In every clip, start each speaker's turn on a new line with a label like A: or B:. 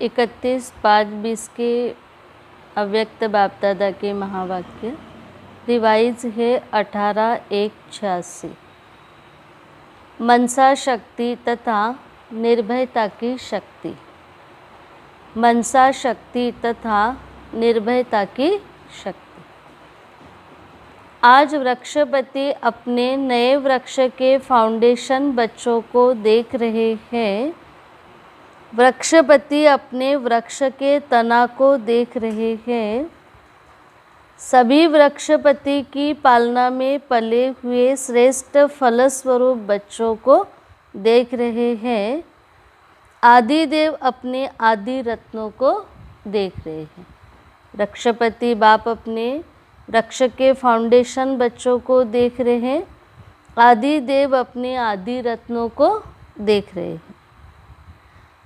A: 31/5/20 के अव्यक्त बाप दादा के महावाक्य रिवाइज है 18/1/86। मनसा शक्ति तथा निर्भयता की शक्ति। मनसा शक्ति तथा निर्भयता की शक्ति। आज वृक्षपति अपने नए वृक्ष के फाउंडेशन बच्चों को देख रहे हैं। वृक्षपति अपने वृक्ष के तना को देख रहे हैं। सभी वृक्षपति की पालना में पले हुए श्रेष्ठ फलस्वरूप बच्चों को देख रहे हैं। आदि देव अपने आदि रत्नों को देख रहे हैं। वृक्षपति बाप अपने वृक्ष के फाउंडेशन बच्चों को देख रहे हैं। आदि देव अपने आदि रत्नों को देख रहे हैं।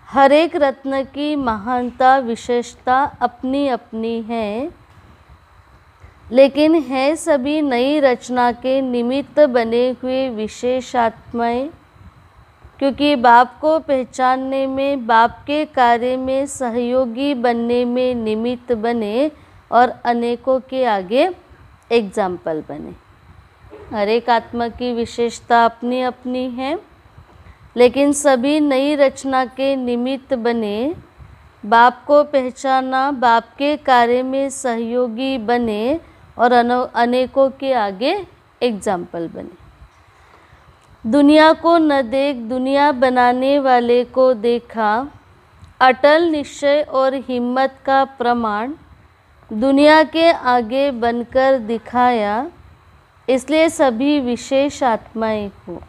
A: हर एक रत्न की महानता विशेषता अपनी अपनी है, लेकिन है सभी नई रचना के निमित्त बने हुए विशेष आत्माएं। क्योंकि बाप को पहचानने में, बाप के कार्य में सहयोगी बनने में निमित्त बने और अनेकों के आगे एग्जाम्पल बने। हर एक आत्मा की विशेषता अपनी अपनी है, लेकिन सभी नई रचना के निमित्त बने, बाप को पहचाना, बाप के कार्य में सहयोगी बने और अनेकों के आगे एग्जाम्पल बने। दुनिया को न देख दुनिया बनाने वाले को देखा। अटल निश्चय और हिम्मत का प्रमाण दुनिया के आगे बनकर दिखाया। इसलिए सभी विशेष आत्माएं हो।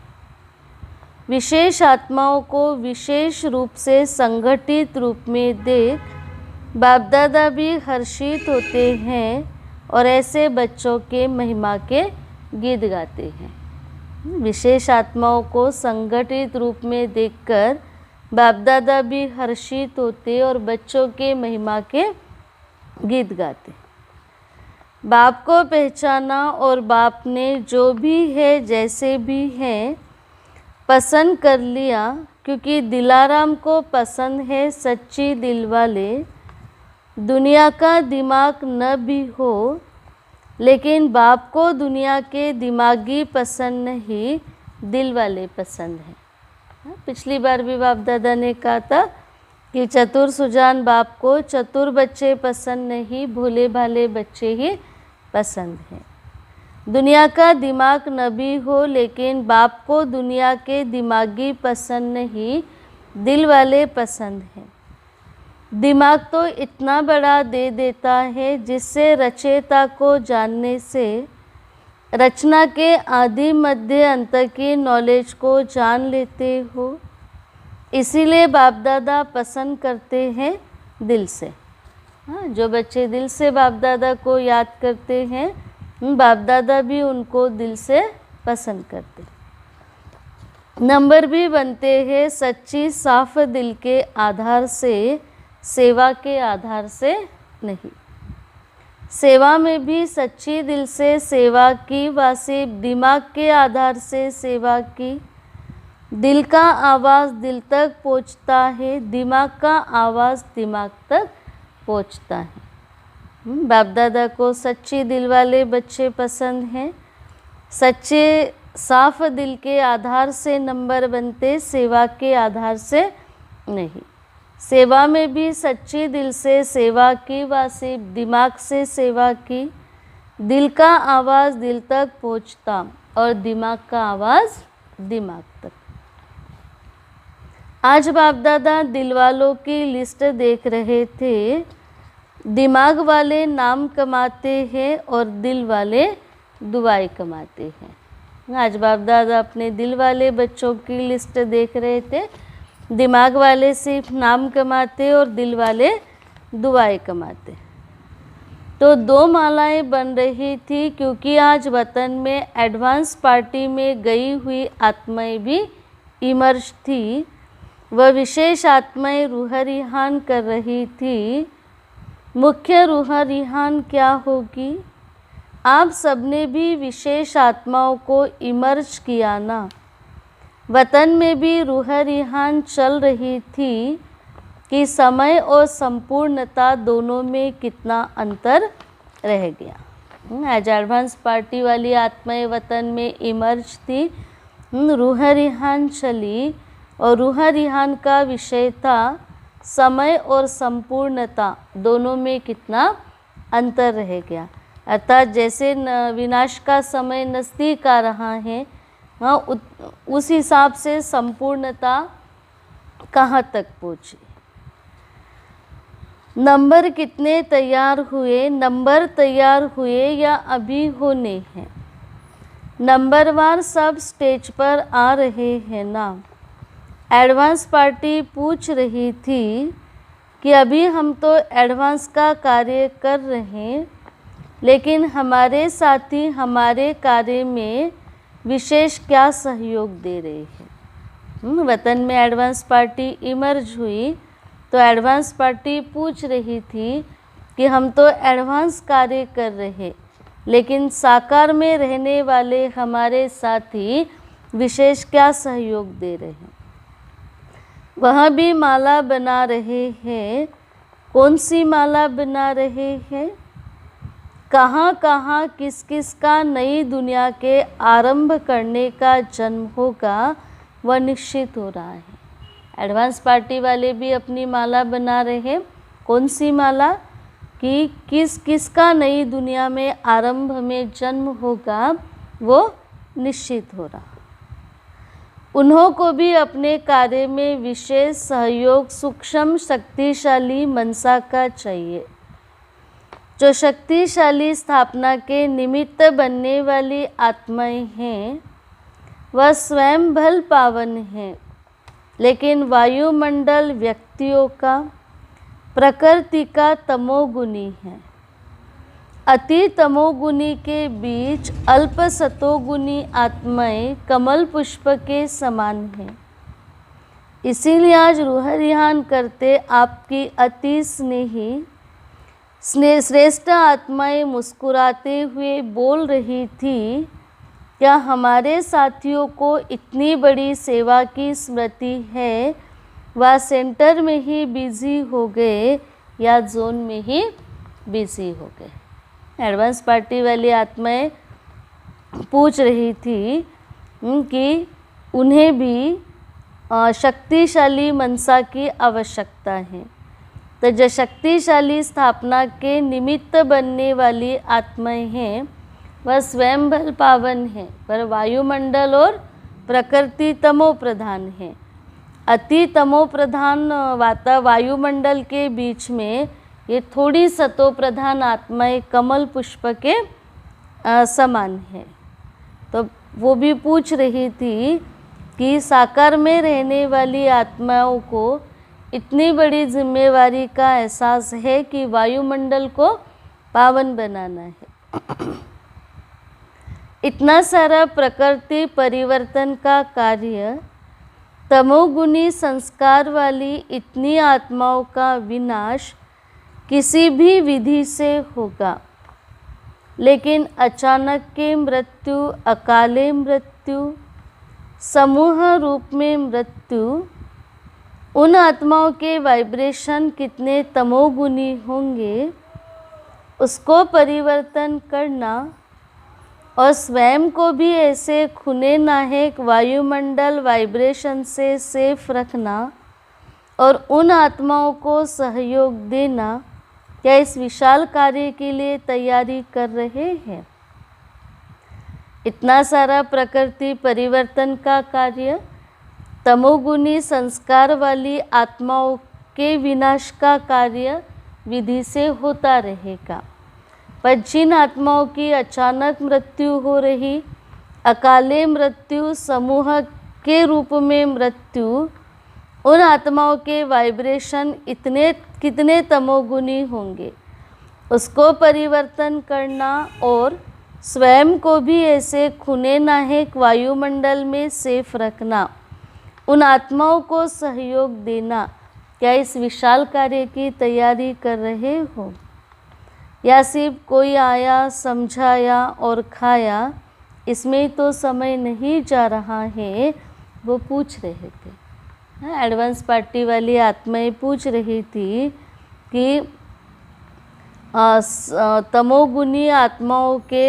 A: विशेष आत्माओं को विशेष रूप से संगठित रूप में देख बाप दादा भी हर्षित होते हैं और ऐसे बच्चों के महिमा के गीत गाते हैं। विशेष आत्माओं को संगठित रूप में देखकर बाप दादा भी हर्षित होते और बच्चों के महिमा के गीत गाते। बाप को पहचाना और बाप ने जो भी है जैसे भी है पसंद कर लिया, क्योंकि दिलाराम को पसंद है सच्ची दिल वाले। दुनिया का दिमाग न भी हो, लेकिन बाप को दुनिया के दिमागी पसंद नहीं, दिल वाले पसंद हैं। पिछली बार भी बाप दादा ने कहा था कि चतुर सुजान बाप को चतुर बच्चे पसंद नहीं, भोले भाले बच्चे ही पसंद हैं। दुनिया का दिमाग न भी हो, लेकिन बाप को दुनिया के दिमागी पसंद नहीं, दिल वाले पसंद हैं। दिमाग तो इतना बड़ा दे देता है जिससे रचयिता को जानने से रचना के आदि मध्य अंत की नॉलेज को जान लेते हो। इसीलिए बाप दादा पसंद करते हैं दिल से। हाँ, जो बच्चे दिल से बाप दादा को याद करते हैं, बाप दादा भी उनको दिल से पसंद करते। नंबर भी बनते हैं सच्ची साफ दिल के आधार से, सेवा के आधार से नहीं। सेवा में भी सच्ची दिल से सेवा की, वासी दिमाग के आधार से सेवा की। दिल का आवाज़ दिल तक पहुँचता है, दिमाग का आवाज़ दिमाग तक पहुँचता है। बाप दादा को सच्ची दिल वाले बच्चे पसंद हैं। सच्चे साफ दिल के आधार से नंबर बनते, सेवा के आधार से नहीं। सेवा में भी सच्ची दिल से सेवा की, वासी दिमाग से सेवा की। दिल का आवाज़ दिल तक पहुँचता और दिमाग का आवाज़ दिमाग तक। आज बाप दादा दिल वालों की लिस्ट देख रहे थे। दिमाग वाले नाम कमाते हैं और दिल वाले दुआएं कमाते हैं। आज बाप दादा अपने दिल वाले बच्चों की लिस्ट देख रहे थे। दिमाग वाले सिर्फ नाम कमाते और दिल वाले दुआएं कमाते। तो दो मालाएं बन रही थी, क्योंकि आज वतन में एडवांस पार्टी में गई हुई आत्माएं भी इमर्ज थी। वह विशेष आत्माएं रूह रिहान कर रही थी। मुख्य रूह रिहान क्या होगी? आप सबने भी विशेष आत्माओं को इमर्ज किया ना। वतन में भी रूह रिहान चल रही थी कि समय और संपूर्णता दोनों में कितना अंतर रह गया। आज एडवांस पार्टी वाली आत्माएं वतन में इमर्ज थी, रूह रिहान चली और रूह रिहान का विषय था समय और संपूर्णता दोनों में कितना अंतर रह गया। अर्थात जैसे विनाश का समय नज़दीक आ रहा है, उस हिसाब से संपूर्णता कहाँ तक पहुँची। नंबर कितने तैयार हुए, नंबर तैयार हुए या अभी होने हैं। नंबरवार सब स्टेज पर आ रहे हैं ना। एडवांस पार्टी पूछ रही थी कि अभी हम तो एडवांस का कार्य कर रहे हैं, लेकिन हमारे साथी हमारे कार्य में विशेष क्या सहयोग दे रहे हैं। वतन में एडवांस पार्टी इमर्ज हुई तो एडवांस पार्टी पूछ रही थी कि हम तो एडवांस कार्य कर रहे, लेकिन साकार में रहने वाले हमारे साथी विशेष क्या सहयोग दे रहे हैं। वह भी माला बना रहे हैं। कौन सी माला बना रहे हैं, कहाँ कहाँ किस किस का नई दुनिया के आरंभ करने का जन्म होगा, वह निश्चित हो रहा है। एडवांस पार्टी वाले भी अपनी माला बना रहे हैं। कौन सी माला, कि किस किस का नई दुनिया में आरंभ में जन्म होगा, वो निश्चित हो रहा। उन्हों को भी अपने कार्य में विशेष सहयोग सूक्ष्म शक्तिशाली मनसा का चाहिए। जो शक्तिशाली स्थापना के निमित्त बनने वाली आत्माएं हैं, वह स्वयं भल पावन हैं, लेकिन वायुमंडल व्यक्तियों का प्रकृति का तमोगुनी है। अति तमोगुनी के बीच अल्प सतोगुनी आत्माएं कमल पुष्प के समान हैं। इसीलिए आज रूह रिहान करते आपकी अति स्नेही श्रेष्ठ आत्माएं मुस्कुराते हुए बोल रही थी, क्या हमारे साथियों को इतनी बड़ी सेवा की स्मृति है, वह सेंटर में ही बिजी हो गए या जोन में ही बिजी हो गए। एडवांस पार्टी वाली आत्माएं पूछ रही थी कि उन्हें भी शक्तिशाली मनसा की आवश्यकता है। तो जो शक्तिशाली स्थापना के निमित्त बनने वाली आत्माएं हैं, वह स्वयं बल पावन है, पर वायुमंडल और प्रकृति तमो प्रधान है। अति तमो प्रधान वायुमंडल के बीच में ये थोड़ी सतो प्रधान आत्माएं कमल पुष्प के समान है। तो वो भी पूछ रही थी कि साकार में रहने वाली आत्माओं को इतनी बड़ी जिम्मेवारी का एहसास है कि वायुमंडल को पावन बनाना है। इतना सारा प्रकृति परिवर्तन का कार्य, तमोगुनी संस्कार वाली इतनी आत्माओं का विनाश किसी भी विधि से होगा, लेकिन अचानक के मृत्यु, अकाले मृत्यु, समूह रूप में मृत्यु, उन आत्माओं के वाइब्रेशन कितने तमोगुनी होंगे, उसको परिवर्तन करना और स्वयं को भी ऐसे खुले नाहक वायुमंडल वाइब्रेशन से सेफ रखना और उन आत्माओं को सहयोग देना, क्या इस विशाल कार्य के लिए तैयारी कर रहे हैं। इतना सारा प्रकृति परिवर्तन का कार्य, तमोगुनी संस्कार वाली आत्माओं के विनाश का कार्य विधि से होता रहेगा। पर जिन आत्माओं की अचानक मृत्यु हो रही, अकाले मृत्यु, समूह के रूप में मृत्यु, उन आत्माओं के वाइब्रेशन कितने तमोगुनी होंगे, उसको परिवर्तन करना और स्वयं को भी ऐसे खुले नाहक वायुमंडल में सेफ रखना, उन आत्माओं को सहयोग देना, क्या इस विशाल कार्य की तैयारी कर रहे हो, या सिर्फ कोई आया, समझाया और खाया, इसमें तो समय नहीं जा रहा है, वो पूछ रहे थे। एडवांस पार्टी वाली आत्माएं पूछ रही थी कि तमोगुनी आत्माओं के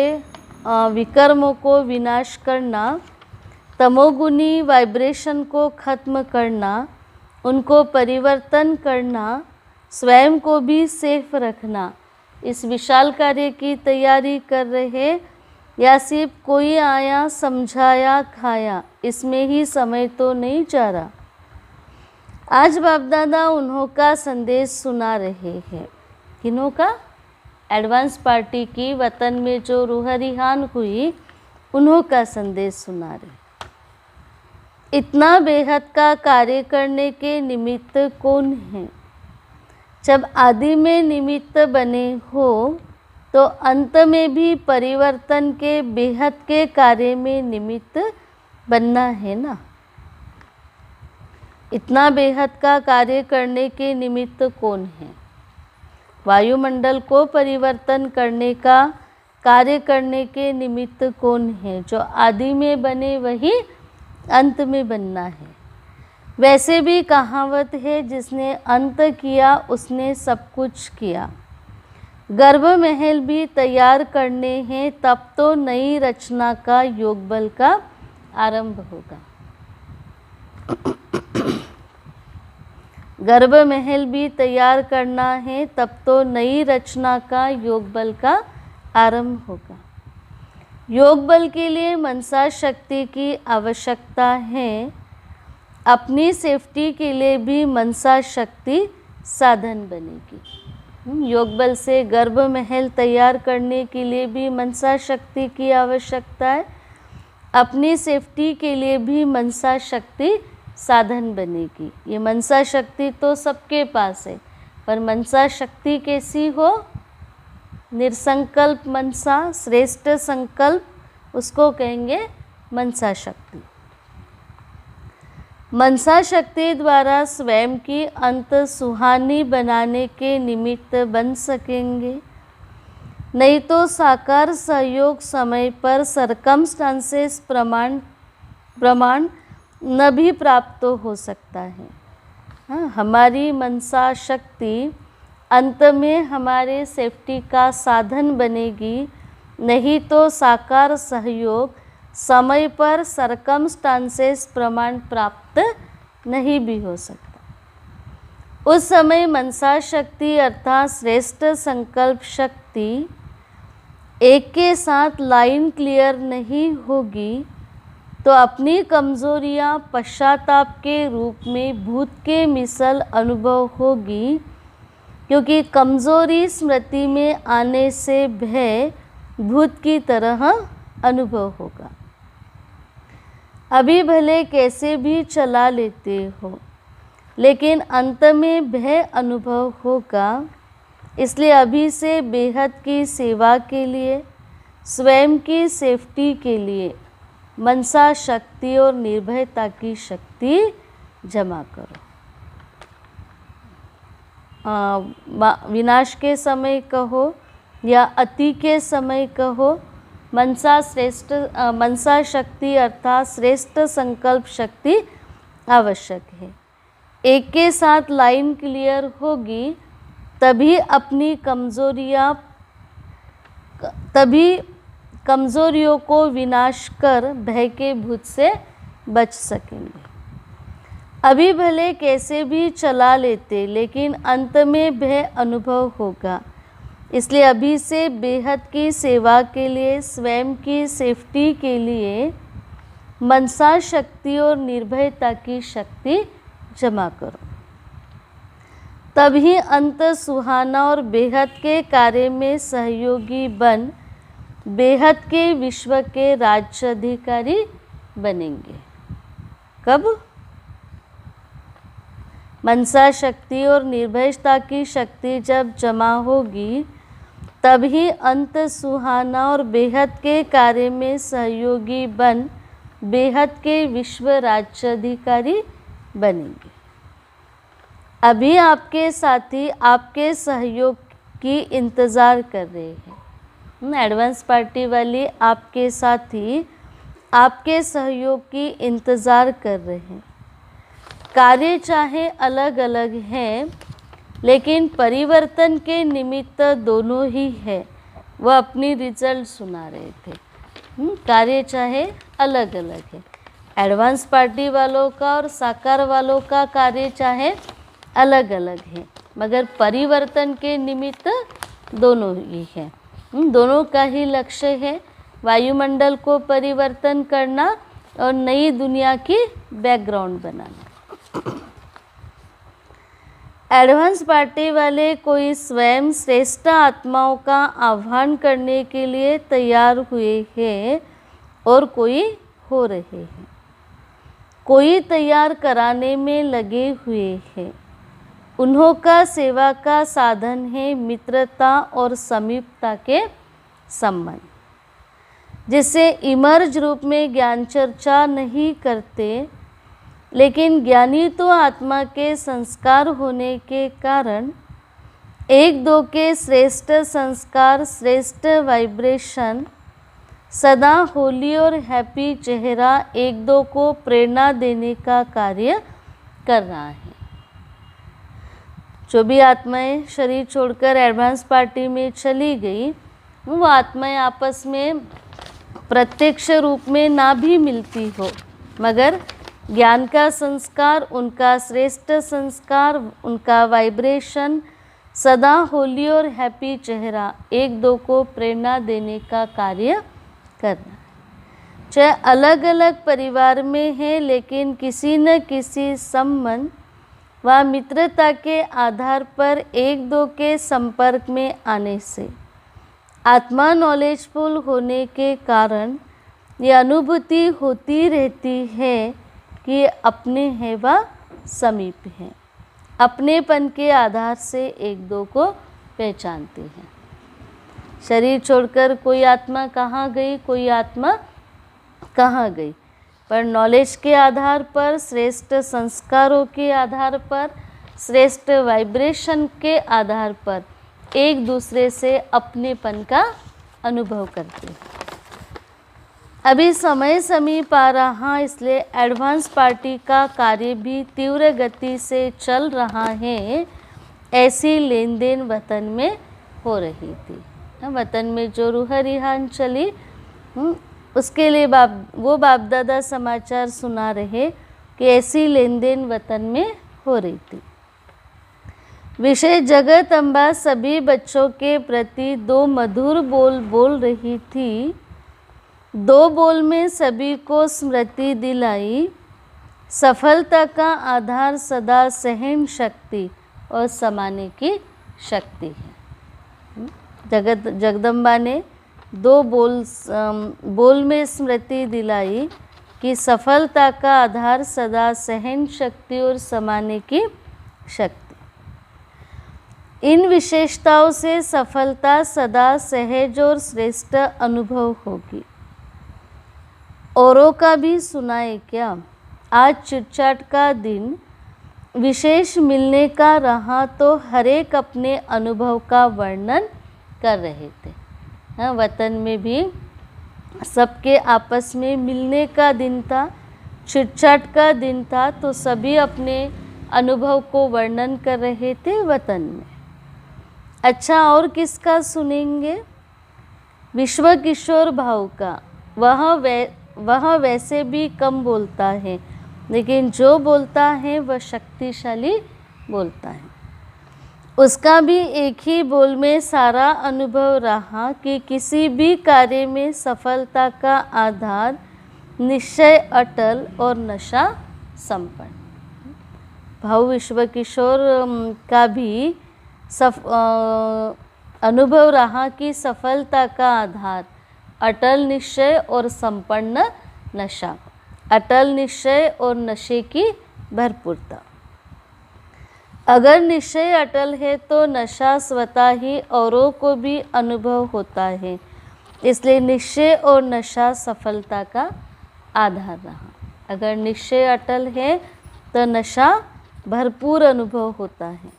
A: विकर्मों को विनाश करना, तमोगुनी वाइब्रेशन को ख़त्म करना, उनको परिवर्तन करना, स्वयं को भी सेफ रखना, इस विशाल कार्य की तैयारी कर रहे या सिर्फ कोई आया समझाया खाया, इसमें ही समय तो नहीं जा रहा। आज बाप दादा उन्हों का संदेश सुना रहे हैं। किन्हों का? एडवांस पार्टी की वतन में जो रूह रिहान हुई, उन्हों का संदेश सुना रहे। इतना बेहद का कार्य करने के निमित्त कौन है? जब आदि में निमित्त बने हो तो अंत में भी परिवर्तन के बेहद के कार्य में निमित्त बनना है ना। इतना बेहद का कार्य करने के निमित्त कौन है? वायुमंडल को परिवर्तन करने का कार्य करने के निमित्त कौन है? जो आदि में बने वही अंत में बनना है। वैसे भी कहावत है, जिसने अंत किया उसने सब कुछ किया। गर्भ महल भी तैयार करने हैं, तब तो नई रचना का योग बल का आरंभ होगा। गर्भ महल भी तैयार करना है, तब तो नई रचना का योग बल का आरंभ होगा। योग बल के लिए मनसा शक्ति की आवश्यकता है। अपनी सेफ्टी के लिए भी मनसा शक्ति साधन बनेगी। योग बल से गर्भ महल तैयार करने के लिए भी मनसा शक्ति की आवश्यकता है। अपनी सेफ्टी के लिए भी मनसा शक्ति साधन बनेगी। ये मनसा शक्ति तो सबके पास है, पर मनसा शक्ति कैसी हो? निर्संकल्प मनसा, श्रेष्ठ संकल्प, उसको कहेंगे मनसा शक्ति। मनसा शक्ति द्वारा स्वयं की अंत सुहानी बनाने के निमित्त बन सकेंगे। नहीं तो साकार सहयोग समय पर सरकमस्टांसेस प्रमाण न भी प्राप्त हो सकता है। हाँ, हमारी मनसा शक्ति अंत में हमारे सेफ्टी का साधन बनेगी। नहीं तो साकार सहयोग समय पर सरकमस्टांसेस प्रमाण प्राप्त नहीं भी हो सकता। उस समय मनसा शक्ति अर्थात श्रेष्ठ संकल्प शक्ति एक के साथ लाइन क्लियर नहीं होगी तो अपनी कमजोरियां पश्चाताप के रूप में भूत के मिसल अनुभव होगी, क्योंकि कमजोरी स्मृति में आने से भय भूत की तरह अनुभव होगा। अभी भले कैसे भी चला लेते हो, लेकिन अंत में भय अनुभव होगा। इसलिए अभी से बेहद की सेवा के लिए, स्वयं की सेफ्टी के लिए मनसा शक्ति और निर्भयता की शक्ति जमा करो। विनाश के समय कहो या अति के समय कहो, मनसा शक्ति अर्थात श्रेष्ठ संकल्प शक्ति आवश्यक है। एक के साथ लाइन क्लियर होगी तभी कमजोरियों को विनाश कर भय के भूत से बच सकेंगे। अभी भले कैसे भी चला लेते, लेकिन अंत में भय अनुभव होगा। इसलिए अभी से बेहद की सेवा के लिए, स्वयं की सेफ्टी के लिए मनसा शक्ति और निर्भयता की शक्ति जमा करो। तभी अंत सुहाना और बेहद के कार्य में सहयोगी बन बेहद के विश्व के राज्य अधिकारी बनेंगे। कब? मनसा शक्ति और निर्भयता की शक्ति जब जमा होगी, तभी अंत सुहाना और बेहद के कार्य में सहयोगी बन बेहद के विश्व राज्य अधिकारी बनेंगे। अभी आपके साथी आपके सहयोग की इंतज़ार कर रहे हैं। एडवांस पार्टी वाली आपके साथी आपके सहयोग की इंतज़ार कर रहे हैं। कार्य चाहे अलग अलग हैं, लेकिन परिवर्तन के निमित्त दोनों ही है। वह अपनी रिजल्ट सुना रहे थे। कार्य चाहे अलग अलग है, एडवांस पार्टी वालों का और साकार वालों का कार्य चाहे अलग अलग है, मगर परिवर्तन के निमित्त दोनों ही है। दोनों का ही लक्ष्य है वायुमंडल को परिवर्तन करना और नई दुनिया की बैकग्राउंड बनाना। एडवांस पार्टी वाले कोई स्वयं श्रेष्ठ आत्माओं का आह्वान करने के लिए तैयार हुए हैं और कोई हो रहे हैं, कोई तैयार कराने में लगे हुए हैं। उन्हों का सेवा का साधन है मित्रता और समीपता के संबंध, जिसे इमर्ज रूप में ज्ञान चर्चा नहीं करते, लेकिन ज्ञानी तो आत्मा के संस्कार होने के कारण एक दो के श्रेष्ठ संस्कार, श्रेष्ठ वाइब्रेशन, सदा होली और हैप्पी चेहरा एक दो को प्रेरणा देने का कार्य कर रहा है। जो भी आत्माएं शरीर छोड़कर एडवांस पार्टी में चली गई, वो आत्माएं आपस में प्रत्यक्ष रूप में ना भी मिलती हो, मगर ज्ञान का संस्कार, उनका श्रेष्ठ संस्कार, उनका वाइब्रेशन, सदा होली और हैप्पी चेहरा एक दो को प्रेरणा देने का कार्य करना। चाहे अलग अलग परिवार में है, लेकिन किसी न किसी संबंध व मित्रता के आधार पर एक दो के संपर्क में आने से आत्मा नॉलेजफुल होने के कारण ये अनुभूति होती रहती है कि अपने हैं व समीप हैं। अपनेपन के आधार से एक दो को पहचानते हैं। शरीर छोड़कर कोई आत्मा कहाँ गई, कोई आत्मा कहाँ गई, पर नॉलेज के आधार पर, श्रेष्ठ संस्कारों के आधार पर, श्रेष्ठ वाइब्रेशन के आधार पर एक दूसरे से अपनेपन का अनुभव करते हैं। अभी समय समीप आ रहा, इसलिए एडवांस पार्टी का कार्य भी तीव्र गति से चल रहा है। ऐसी लेन देन वतन में हो रही थी। वतन में जो रूह रिहान चली, उसके लिए बाप दादा समाचार सुना रहे कि ऐसी लेन देन वतन में हो रही थी। विषय जगत अम्बा सभी बच्चों के प्रति दो मधुर बोल बोल रही थी। दो बोल में सभी को स्मृति दिलाई, सफलता का आधार सदा सहन शक्ति और समाने की शक्ति है। जगदम्बा ने दो बोल में स्मृति दिलाई कि सफलता का आधार सदा सहन शक्ति और समाने की शक्ति। इन विशेषताओं से सफलता सदा सहज और श्रेष्ठ अनुभव होगी। औरों का भी सुनाए क्या? आज चिटचाट का दिन विशेष मिलने का रहा तो हर एक अपने अनुभव का वर्णन कर रहे थे। वतन में भी सबके आपस में मिलने का दिन था, चिटचाट का दिन था, तो सभी अपने अनुभव को वर्णन कर रहे थे वतन में। अच्छा, और किसका सुनेंगे? विश्व किशोर भाव का। वह वैसे भी कम बोलता है, लेकिन जो बोलता है वह शक्तिशाली बोलता है। उसका भी एक ही बोल में सारा अनुभव रहा कि किसी भी कार्य में सफलता का आधार निश्चय अटल और नशा संपन्न। भाव विश्व किशोर का भी अनुभव रहा कि सफलता का आधार अटल निश्चय और संपन्न नशा, अटल निश्चय और नशे की भरपूरता। अगर निश्चय अटल है तो नशा स्वतः ही औरों को भी अनुभव होता है, इसलिए निश्चय और नशा सफलता का आधार रहा। अगर निश्चय अटल है तो नशा भरपूर अनुभव होता है,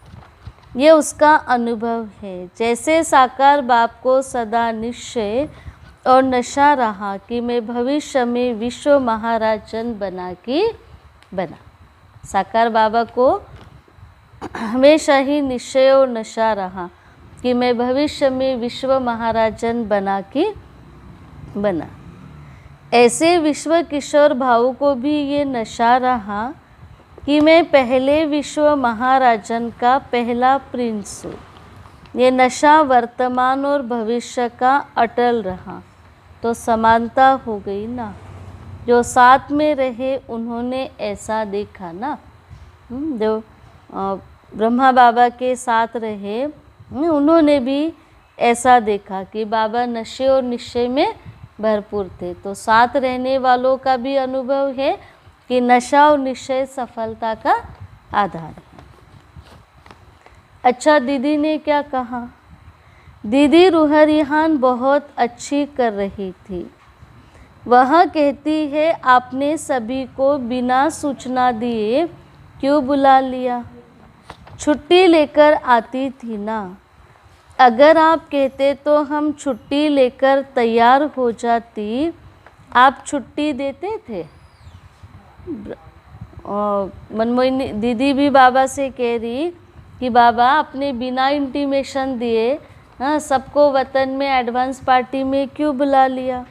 A: ये उसका अनुभव है। जैसे साकार बाप को सदा निश्चय और नशा रहा कि मैं भविष्य में विश्व महाराजन बना। साकार बाबा को हमेशा ही निश्चय और नशा रहा कि मैं भविष्य में विश्व महाराजन बना। ऐसे विश्व किशोर भाऊ को भी ये नशा रहा कि मैं पहले विश्व महाराजन का पहला प्रिंस हूँ। ये नशा वर्तमान और भविष्य का अटल रहा, तो समानता हो गई ना। जो साथ में रहे उन्होंने ऐसा देखा ना, जो ब्रह्मा बाबा के साथ रहे उन्होंने भी ऐसा देखा कि बाबा नशे और निश्चय में भरपूर थे। तो साथ रहने वालों का भी अनुभव है कि नशा और निश्चय सफलता का आधार है। अच्छा, दीदी ने क्या कहा? दीदी रूह रिहान बहुत अच्छी कर रही थी। वह कहती है आपने सभी को बिना सूचना दिए क्यों बुला लिया? छुट्टी लेकर आती थी ना। अगर आप कहते तो हम छुट्टी लेकर तैयार हो जाती। आप छुट्टी देते थे? मनमोहिनी दीदी भी बाबा से कह रही कि बाबा आपने बिना इंटीमेशन दिए सबको वतन में एडवांस पार्टी में क्यों बुला लिया?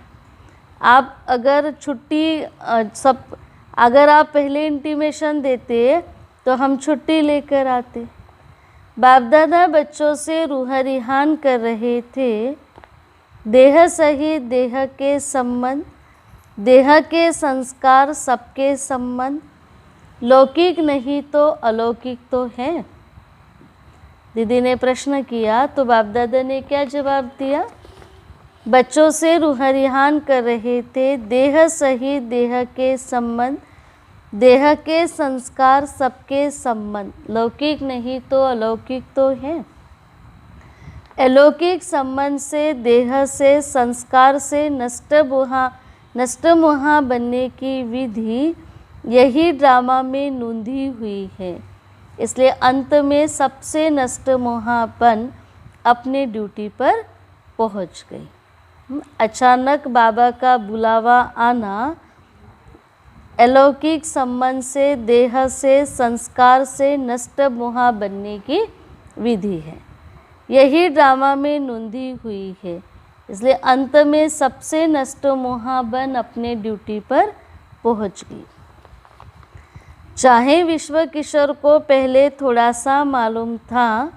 A: आप अगर अगर आप पहले इंटीमेशन देते तो हम छुट्टी लेकर आते। बाप दादा बच्चों से रूह रिहान कर रहे थे। देह सहित देह के संबंध, देह के संस्कार सबके संबंध, लौकिक नहीं तो अलौकिक तो है। दीदी ने प्रश्न किया तो बाप दादा ने क्या जवाब दिया? बच्चों से रूह रिहान कर रहे थे। देह सहित देह के संबंध, देह के संस्कार सबके संबंध, लौकिक नहीं तो अलौकिक तो है। अलौकिक संबंध से, देह से, संस्कार से नष्ट मोहा बनने की विधि यही ड्रामा में नूंधी हुई है। इसलिए अंत में सबसे नष्ट मोहापन अपने ड्यूटी पर पहुंच गई। अचानक बाबा का बुलावा आना अलौकिक संबंध से, देह से, संस्कार से नष्ट मोहा बनने की विधि है। यही ड्रामा में नूंधी हुई है। इसलिए अंत में सबसे नष्ट मोहा बन अपने ड्यूटी पर पहुंच गई। चाहे विश्व किशोर को पहले थोड़ा सा मालूम था,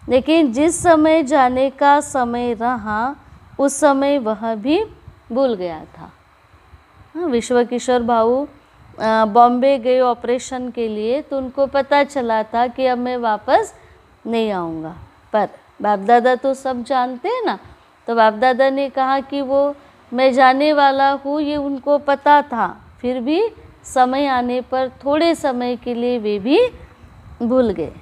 A: लेकिन जिस समय जाने का समय रहा उस समय वह भी भूल गया था। विश्व किशोर भाऊ बॉम्बे गए ऑपरेशन के लिए, तो उनको पता चला था कि अब मैं वापस नहीं आऊँगा। पर बाप दादा तो सब जानते हैं ना, तो बाप दादा ने कहा कि वो मैं जाने वाला हूँ ये उनको पता था, फिर भी समय आने पर थोड़े समय के लिए वे भी भूल गए।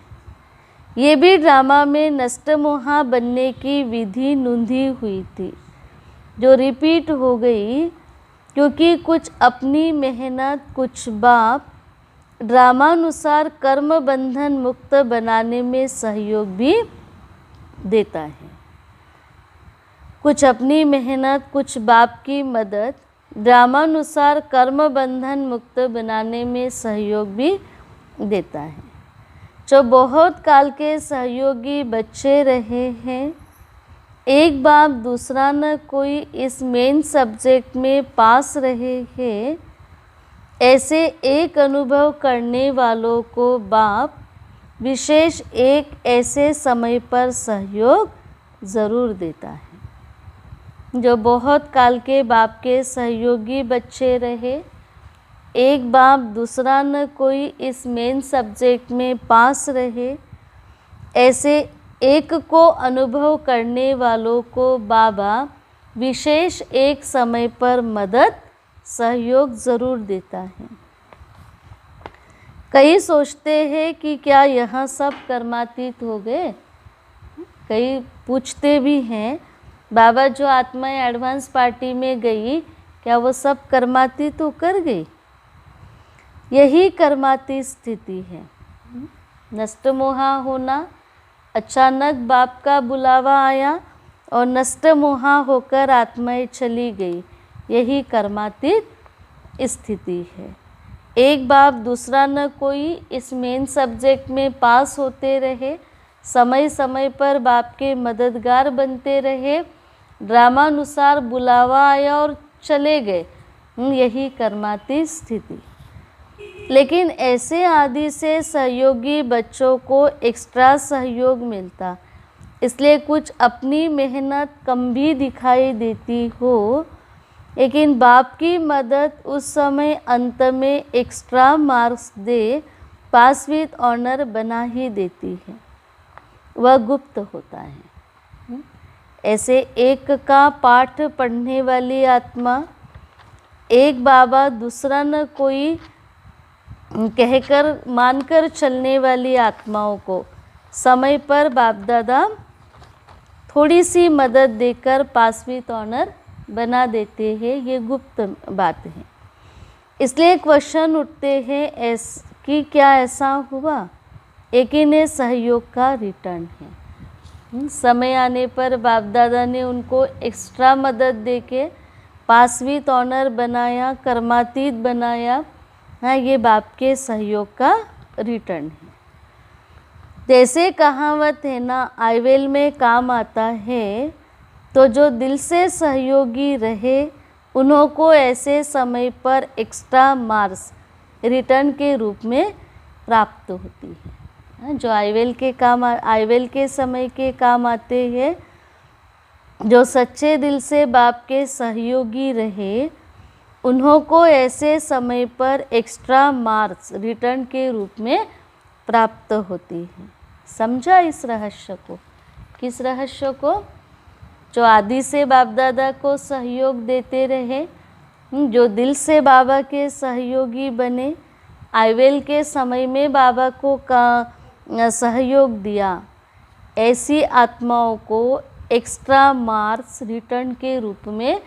A: ये भी ड्रामा में नष्ट मोहा बनने की विधि नूंधी हुई थी, जो रिपीट हो गई, क्योंकि कुछ अपनी मेहनत, कुछ बाप ड्रामानुसार कर्म बंधन मुक्त बनाने में सहयोग भी देता है। कुछ अपनी मेहनत, कुछ बाप की मदद ड्रामानुसार कर्म बंधन मुक्त बनाने में सहयोग भी देता है। जो बहुत काल के सहयोगी बच्चे रहे हैं, एक बाप दूसरा न कोई इस मेन सब्जेक्ट में पास रहे हैं, ऐसे एक अनुभव करने वालों को बाप विशेष एक ऐसे समय पर सहयोग ज़रूर देता है। जो बहुत काल के बाप के सहयोगी बच्चे रहे, एक बाप दूसरा न कोई इस मेन सब्जेक्ट में पास रहे, ऐसे एक को अनुभव करने वालों को बाबा विशेष एक समय पर मदद सहयोग ज़रूर देता है। कई सोचते हैं कि क्या यह सब कर्मातीत हो गए। कई पूछते भी हैं, बाबा जो आत्माएं एडवांस पार्टी में गई, क्या वो सब कर्मातीत तो कर गई? यही कर्मातीत स्थिति है। नष्ट मोहा होना, अचानक बाप का बुलावा आया और नष्ट मोहा होकर आत्माएं चली गई, यही कर्मातीत स्थिति है। एक बाप दूसरा न कोई इस मेन सब्जेक्ट में पास होते रहे, समय समय पर बाप के मददगार बनते रहे, ड्रामानुसार बुलावा आया और चले गए, यही कर्माती स्थिति। लेकिन ऐसे आदि से सहयोगी बच्चों को एक्स्ट्रा सहयोग मिलता, इसलिए कुछ अपनी मेहनत कम भी दिखाई देती हो, लेकिन बाप की मदद उस समय अंत में एक्स्ट्रा मार्क्स दे पास विद ऑनर बना ही देती है, वह गुप्त होता है। ऐसे एक का पाठ पढ़ने वाली आत्मा, एक बाबा दूसरा न कोई कहकर मानकर चलने वाली आत्माओं को समय पर बाप दादा थोड़ी सी मदद देकर पास विद ऑनर बना देते हैं, ये गुप्त बात है। इसलिए क्वेश्चन उठते हैं कि क्या ऐसा हुआ? एक ही ने सहयोग का रिटर्न है। समय आने पर बाप दादा ने उनको एक्स्ट्रा मदद देके पास विद ऑनर बनाया, कर्मातीत बनाया। हाँ, ये बाप के सहयोग का रिटर्न है। जैसे कहावत है ना, आई विल में काम आता है, तो जो दिल से सहयोगी रहे उन्हों को ऐसे समय पर एक्स्ट्रा मार्क्स रिटर्न के रूप में प्राप्त होती है। जो आईवेल के समय के काम आते हैं, जो सच्चे दिल से बाप के सहयोगी रहे उन्हों को ऐसे समय पर एक्स्ट्रा मार्क्स रिटर्न के रूप में प्राप्त होती है। समझा इस रहस्य को? किस रहस्य को? जो आदि से बाप दादा को सहयोग देते रहे, जो दिल से बाबा के सहयोगी बने, आईवेल के समय में बाबा को सहयोग दिया, ऐसी आत्माओं को एक्स्ट्रा मार्क्स रिटर्न के रूप में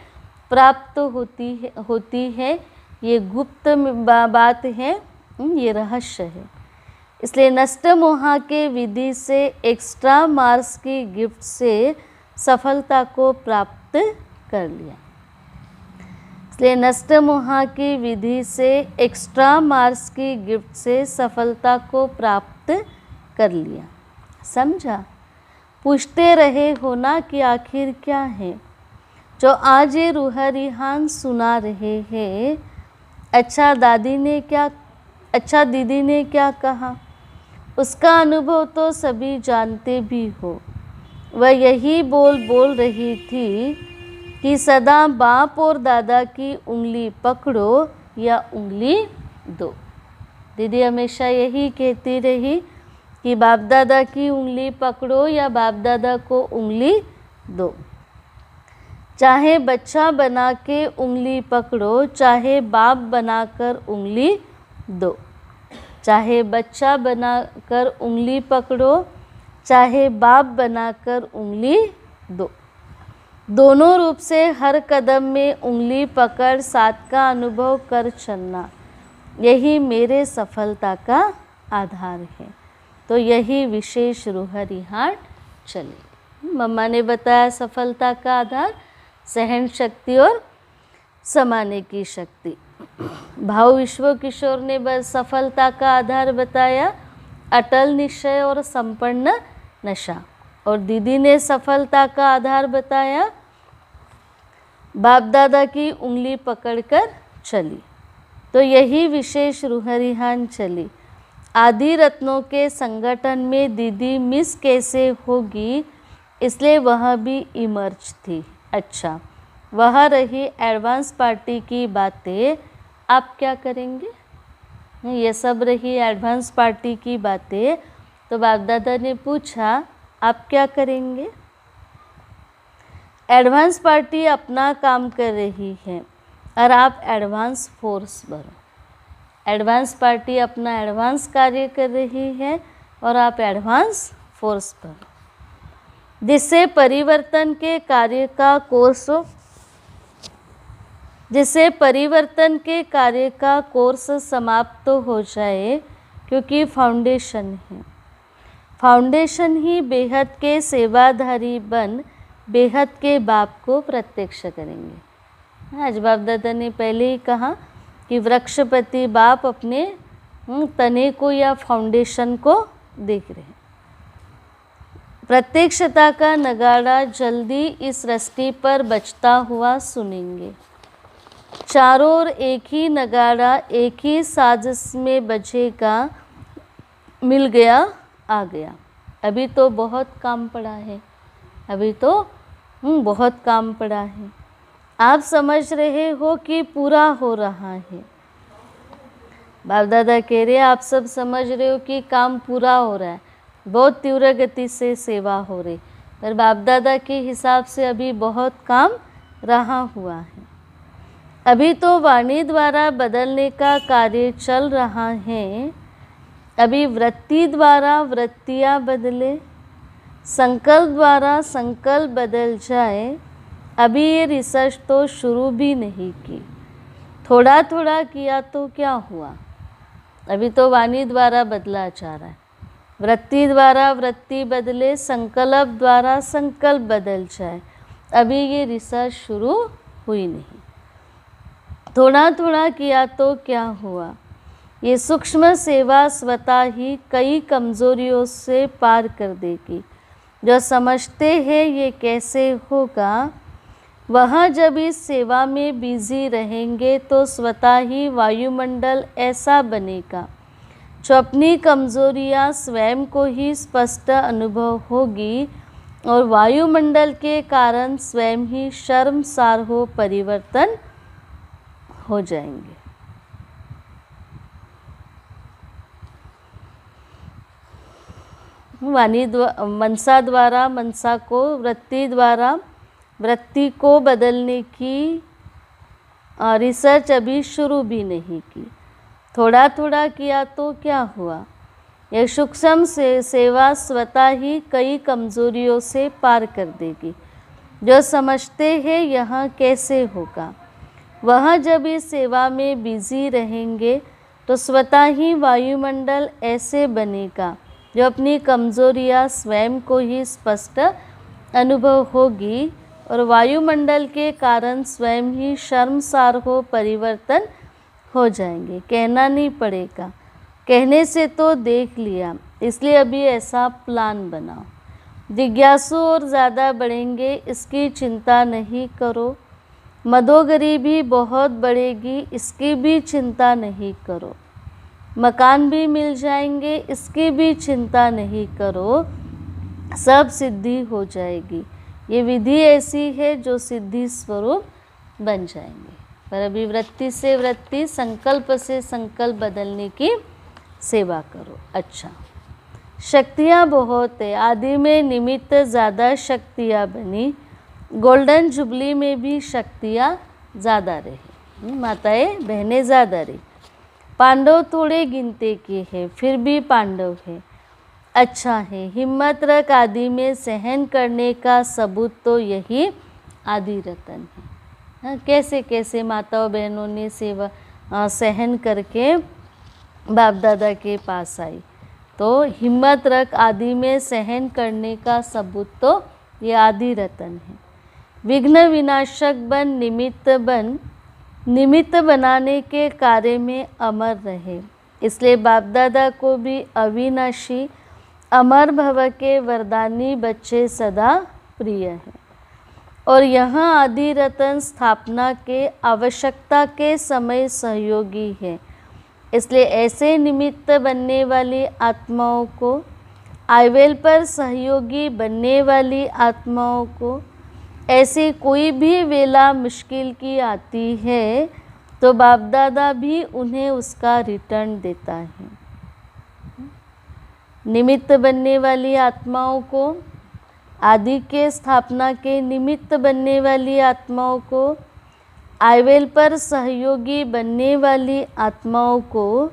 A: प्राप्त होती है। ये गुप्त बात है, ये रहस्य है। इसलिए नष्ट मोहा के विधि से एक्स्ट्रा मार्क्स की गिफ्ट से सफलता को प्राप्त कर लिया। इसलिए नष्ट मोहा की विधि से एक्स्ट्रा मार्क्स की गिफ्ट से सफलता को प्राप्त कर लिया। समझा? पूछते रहे हो ना कि आखिर क्या है। जो आज ये रूहारिहान सुना रहे हैं, अच्छा दीदी ने क्या कहा, उसका अनुभव तो सभी जानते भी हो। वह यही बोल रही थी कि सदा बाप और दादा की उंगली पकड़ो या उंगली दो। दीदी हमेशा यही कहती रही कि बाप दादा की उंगली पकड़ो या बाप दादा को उंगली दो। चाहे बच्चा बना के उंगली पकड़ो, चाहे बाप बनाकर उंगली दो। चाहे बच्चा बनाकर उंगली पकड़ो, चाहे बाप बनाकर उंगली दो। दोनों रूप से हर कदम में उंगली पकड़ साथ का अनुभव कर चलना, यही मेरे सफलता का आधार है। तो यही विशेष रूहारिहान चले। मम्मा ने बताया सफलता का आधार सहन शक्ति और समाने की शक्ति। भाव विश्व किशोर ने बस सफलता का आधार बताया अटल निश्चय और संपन्न नशा, और दीदी ने सफलता का आधार बताया बाप दादा की उंगली पकड़कर चली। तो यही विशेष रूहारिहान चली। आदि रत्नों के संगठन में दीदी मिस कैसे होगी, इसलिए वह भी इमर्ज थी। अच्छा, वह रही एडवांस पार्टी की बातें, आप क्या करेंगे? ये सब रही एडवांस पार्टी की बातें। तो बाप दादा ने पूछा आप क्या करेंगे? एडवांस पार्टी अपना काम कर रही है और आप एडवांस फोर्स भरो। एडवांस पार्टी अपना एडवांस कार्य कर रही है और आप एडवांस फोर्स भरो, जिससे परिवर्तन के कार्य का कोर्स समाप्त हो जाए, क्योंकि फाउंडेशन है। फाउंडेशन ही बेहद के सेवाधारी बन बेहद के बाप को प्रत्यक्ष करेंगे। आज बाप दादा ने पहले ही कहा कि वृक्षपति बाप अपने तने को या फाउंडेशन को देख रहे हैं। प्रत्यक्षता का नगाड़ा जल्दी इस सृष्टि पर बजता हुआ सुनेंगे। चारों ओर एक ही नगाड़ा एक ही साजिश में बजेगा। मिल गया आ गया। अभी तो बहुत काम पड़ा है, अभी तो बहुत काम पड़ा है। आप समझ रहे हो कि पूरा हो रहा है। बाप दादा कह रहे हैं आप सब समझ रहे हो कि काम पूरा हो रहा है, बहुत तीव्र गति से सेवा हो रही, पर बाप दादा के हिसाब से अभी बहुत काम रहा हुआ है। अभी तो वाणी द्वारा बदलने का कार्य चल रहा है। अभी वृत्ति द्वारा वृत्तियाँ बदले, संकल्प द्वारा संकल्प बदल जाए। अभी ये रिसर्च तो शुरू भी नहीं की, थोड़ा थोड़ा किया तो क्या हुआ। अभी तो वाणी द्वारा बदला जा रहा है। वृत्ति द्वारा वृत्ति बदले, संकल्प द्वारा संकल्प बदल जाए। अभी ये रिसर्च शुरू हुई नहीं, थोड़ा थोड़ा किया तो क्या हुआ। ये सूक्ष्म सेवा स्वतः ही कई कमजोरियों से पार कर देगी। जो समझते हैं ये कैसे होगा, वहाँ जब इस सेवा में बिजी रहेंगे तो स्वतः ही वायुमंडल ऐसा बनेगा जो अपनी कमजोरियाँ स्वयं को ही स्पष्ट अनुभव होगी और वायुमंडल के कारण स्वयं ही शर्मसार हो परिवर्तन हो जाएंगे। वाणी मनसा द्वारा मनसा को, वृत्ति द्वारा वृत्ति को बदलने की रिसर्च अभी शुरू भी नहीं की, थोड़ा थोड़ा किया तो क्या हुआ। यह सूक्ष्म सेवा स्वतः ही कई कमजोरियों से पार कर देगी। जो समझते हैं यहाँ कैसे होगा, वहाँ जब इस सेवा में बिजी रहेंगे तो स्वतः ही वायुमंडल ऐसे बनेगा जो अपनी कमजोरियाँ स्वयं को ही स्पष्ट अनुभव होगी और वायुमंडल के कारण स्वयं ही शर्मसार हो परिवर्तन हो जाएंगे। कहना नहीं पड़ेगा, कहने से तो देख लिया, इसलिए अभी ऐसा प्लान बनाओ। जिज्ञासु और ज़्यादा बढ़ेंगे, इसकी चिंता नहीं करो। मदोगरी भी बहुत बढ़ेगी, इसकी भी चिंता नहीं करो। मकान भी मिल जाएंगे, इसकी भी चिंता नहीं करो। सब सिद्धि हो जाएगी। ये विधि ऐसी है जो सिद्धि स्वरूप बन जाएंगे। पर अभी वृत्ति से वृत्ति, संकल्प से संकल्प बदलने की सेवा करो। अच्छा, शक्तियाँ बहुत है। आदि में निमित्त ज़्यादा शक्तियाँ बनी, गोल्डन जुबली में भी शक्तियाँ ज़्यादा रही, माताएं बहनें ज़्यादा रही। पांडव थोड़े गिनते के हैं, फिर भी पांडव है। अच्छा है, हिम्मत रख। आदि में सहन करने का सबूत तो यही आदि रतन है। हाँ, कैसे कैसे माताओं बहनों ने सेवा सहन करके बाप दादा के पास आई। तो हिम्मत रख, आदि में सहन करने का सबूत तो ये आदि रतन है। विघ्न विनाशक बन, निमित्त बन, निमित्त बनाने के कार्य में अमर रहे। इसलिए बाप दादा को भी अविनाशी अमर भव के वरदानी बच्चे सदा प्रिय है। और यहाँ आदि रतन स्थापना के आवश्यकता के समय सहयोगी है। इसलिए ऐसे निमित्त बनने वाली आत्माओं को, आईवेल पर सहयोगी बनने वाली आत्माओं को, ऐसी कोई भी वेला मुश्किल की आती है तो बाप दादा भी उन्हें उसका रिटर्न देता है। निमित्त बनने वाली आत्माओं को, आदि के स्थापना के निमित्त बनने वाली आत्माओं को, आईवेल पर सहयोगी बनने वाली आत्माओं को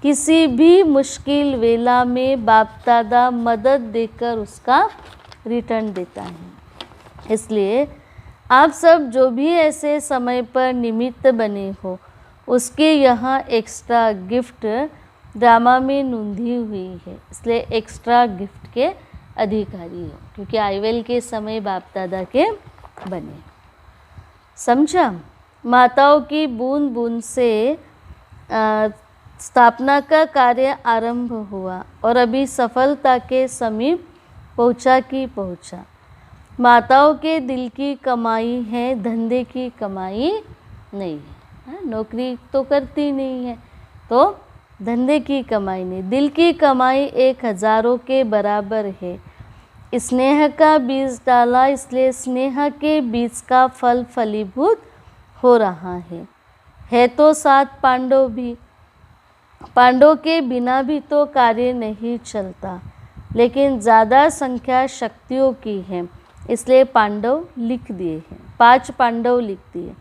A: किसी भी मुश्किल वेला में बाप दादा मदद देकर उसका रिटर्न देता है। इसलिए आप सब जो भी ऐसे समय पर निमित्त बने हो, उसके यहाँ एक्स्ट्रा गिफ्ट ड्रामा में नोंधी हुई है। इसलिए एक्स्ट्रा गिफ्ट के अधिकारी हो, क्योंकि आईवेल के समय बाप दादा के बने। समझा? माताओं की बूंद बूंद से स्थापना का कार्य आरंभ हुआ और अभी सफलता के समीप पहुंचा की पहुंचा। माताओं के दिल की कमाई है, धंधे की कमाई नहीं है। नौकरी तो करती नहीं है तो धंधे की कमाई नहीं, दिल की कमाई 1000 के बराबर है। स्नेह का बीज डाला, इसलिए स्नेह के बीज का फल फलीभूत हो रहा है तो 7 पांडव भी। पांडव के बिना भी तो कार्य नहीं चलता, लेकिन ज़्यादा संख्या शक्तियों की है, इसलिए पांडव लिख दिए हैं, 5 पांडव लिख दिए।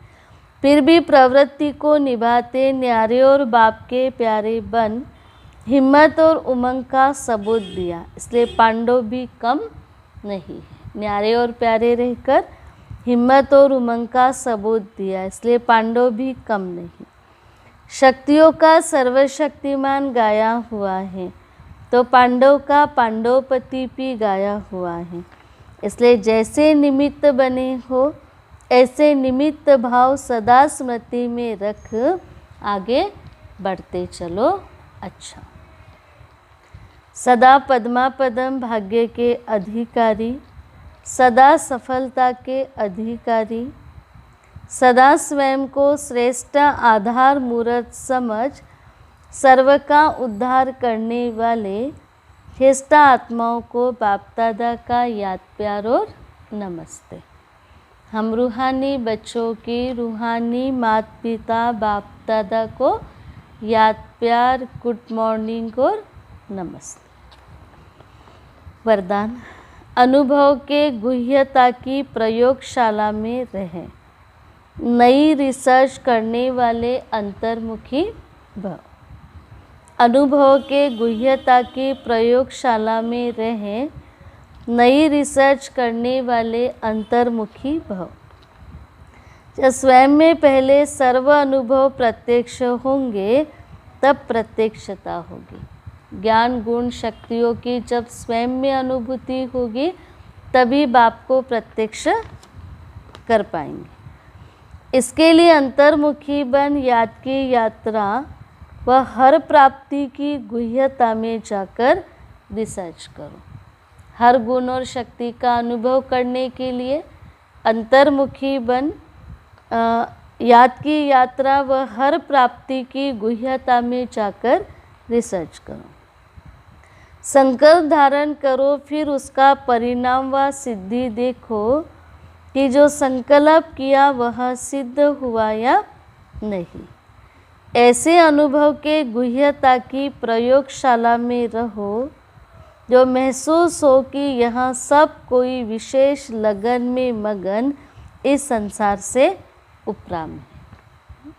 A: फिर भी प्रवृत्ति को निभाते न्यारे और बाप के प्यारे बन हिम्मत और उमंग का सबूत दिया, इसलिए पांडव भी कम नहीं है। न्यारे और प्यारे रहकर हिम्मत और उमंग का सबूत दिया, इसलिए पांडव भी कम नहीं। शक्तियों का सर्वशक्तिमान गाया हुआ है तो पांडव का पांडवपति भी गाया हुआ है, इसलिए जैसे निमित्त बने हो ऐसे निमित्त भाव सदा स्मृति में रख आगे बढ़ते चलो। अच्छा, सदा पद्मापदम भाग्य के अधिकारी, सदा सफलता के अधिकारी, सदा स्वयं को श्रेष्ठ आधार मूर्त समझ सर्व का उद्धार करने वाले श्रेष्ठ आत्माओं को बाप दादा का याद प्यार और नमस्ते। हम रूहानी बच्चों की रूहानी माता पिता बाप दादा को याद प्यार, गुड मॉर्निंग और नमस्ते। वरदान, अनुभव के गुह्यता की प्रयोगशाला में रहें, नई रिसर्च करने वाले अंतर्मुखी भव। अनुभव के गुह्यता की प्रयोगशाला में रहें, नई रिसर्च करने वाले अंतर्मुखी भव। जब स्वयं में पहले सर्व अनुभव प्रत्यक्ष होंगे तब प्रत्यक्षता होगी। ज्ञान गुण शक्तियों की जब स्वयं में अनुभूति होगी तभी बाप को प्रत्यक्ष कर पाएंगे। इसके लिए अंतर्मुखी बन याद की यात्रा व हर प्राप्ति की गुह्यता में जाकर रिसर्च करो। हर गुण और शक्ति का अनुभव करने के लिए अंतर्मुखी बन याद की यात्रा व हर प्राप्ति की गुह्यता में जाकर रिसर्च करो। संकल्प धारण करो, फिर उसका परिणाम व सिद्धि देखो कि जो संकल्प किया वह सिद्ध हुआ या नहीं। ऐसे अनुभव के गुह्यता की प्रयोगशाला में रहो जो महसूस हो कि यहाँ सब कोई विशेष लगन में मगन इस संसार से उपराम है।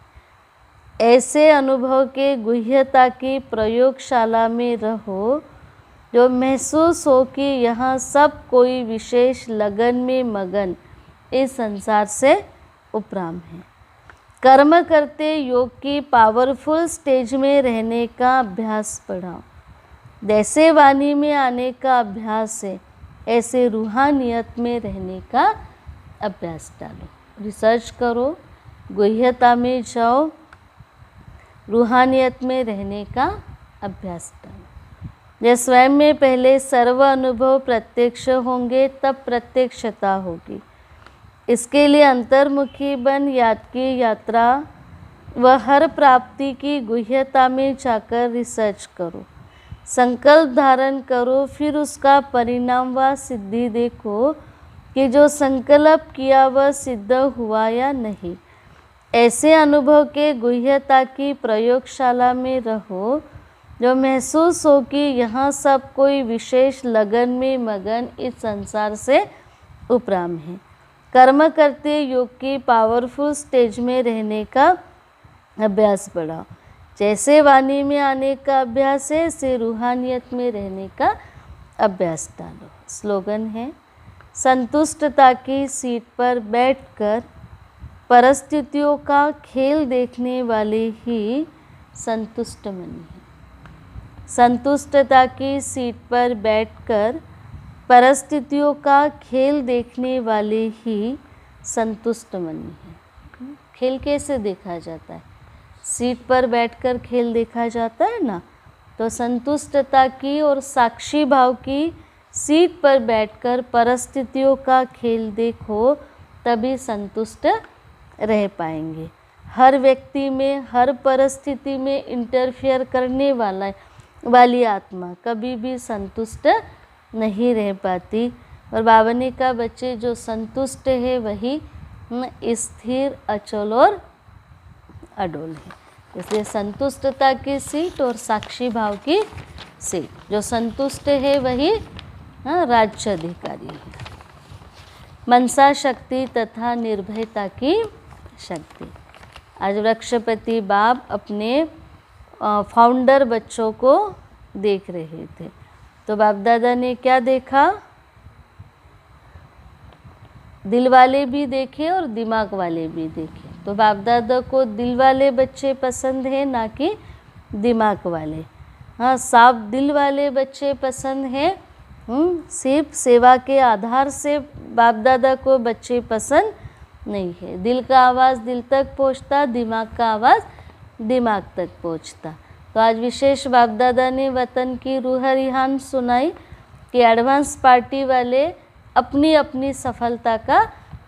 A: ऐसे अनुभव के गुह्यता की प्रयोगशाला में रहो जो महसूस हो कि यहाँ सब कोई विशेष लगन में मगन इस संसार से उपराम है। कर्म करते योग की पावरफुल स्टेज में रहने का अभ्यास बढ़ाओ। जैसे वाणी में आने का अभ्यास है ऐसे रूहानियत में रहने का अभ्यास डालो। रिसर्च करो, गुह्यता में जाओ, रूहानियत में रहने का अभ्यास डालो। जब स्वयं में पहले सर्व अनुभव प्रत्यक्ष होंगे तब प्रत्यक्षता होगी। इसके लिए अंतर्मुखी बन याद की यात्रा व हर प्राप्ति की गुह्यता में जाकर रिसर्च करो। संकल्प धारण करो, फिर उसका परिणाम व सिद्धि देखो कि जो संकल्प किया वह सिद्ध हुआ या नहीं। ऐसे अनुभव के गुह्यता की प्रयोगशाला में रहो जो महसूस हो कि यहाँ सब कोई विशेष लगन में मगन इस संसार से उपराम है। कर्म करते योग की पावरफुल स्टेज में रहने का अभ्यास बढ़ाओ। जैसे वाणी में आने का अभ्यास है ऐसे रूहानियत में रहने का अभ्यास डालो। स्लोगन है, संतुष्टता की सीट पर बैठकर परिस्थितियों का खेल देखने वाले ही संतुष्ट मनी है। संतुष्टता की सीट पर बैठकर परिस्थितियों का खेल देखने वाले ही संतुष्ट मनी है। खेल कैसे देखा जाता है? सीट पर बैठकर खेल देखा जाता है ना, तो संतुष्टता की और साक्षी भाव की सीट पर बैठकर परिस्थितियों का खेल देखो, तभी संतुष्ट रह पाएंगे। हर व्यक्ति में, हर परिस्थिति में इंटरफेयर करने वाली आत्मा कभी भी संतुष्ट नहीं रह पाती। और बाबा ने कहा बच्चे जो संतुष्ट है वही स्थिर, अचल और अडोल है। इसलिए संतुष्टता की सीट और साक्षी भाव की सीट, जो संतुष्ट है वही राज्य अधिकारी है। मनसा शक्ति तथा निर्भयता की शक्ति। आज वृक्षपति बाप अपने फाउंडर बच्चों को देख रहे थे, तो बाप दादा ने क्या देखा? दिल वाले भी देखे और दिमाग वाले भी देखे। तो बाप दादा को दिल वाले बच्चे पसंद हैं, ना कि दिमाग वाले। हाँ, साफ दिल वाले बच्चे पसंद हैं। सिर्फ सेवा के आधार से बाप दादा को बच्चे पसंद नहीं है। दिल का आवाज़ दिल तक पहुँचता, दिमाग का आवाज़ दिमाग तक पहुँचता। तो आज विशेष बाप दादा ने वतन की रूह रिहान सुनाई कि एडवांस पार्टी वाले अपनी अपनी सफलता का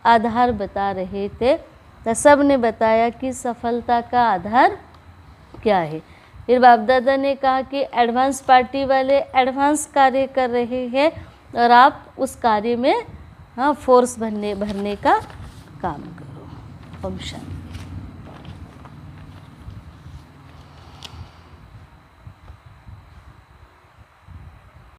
A: आधार बता रहे थे। तो सब ने बताया कि सफलता का आधार क्या है। फिर बाप दादा ने कहा कि एडवांस पार्टी वाले एडवांस कार्य कर रहे हैं और आप उस कार्य में फोर्स भरने का काम करो। ओम शांति।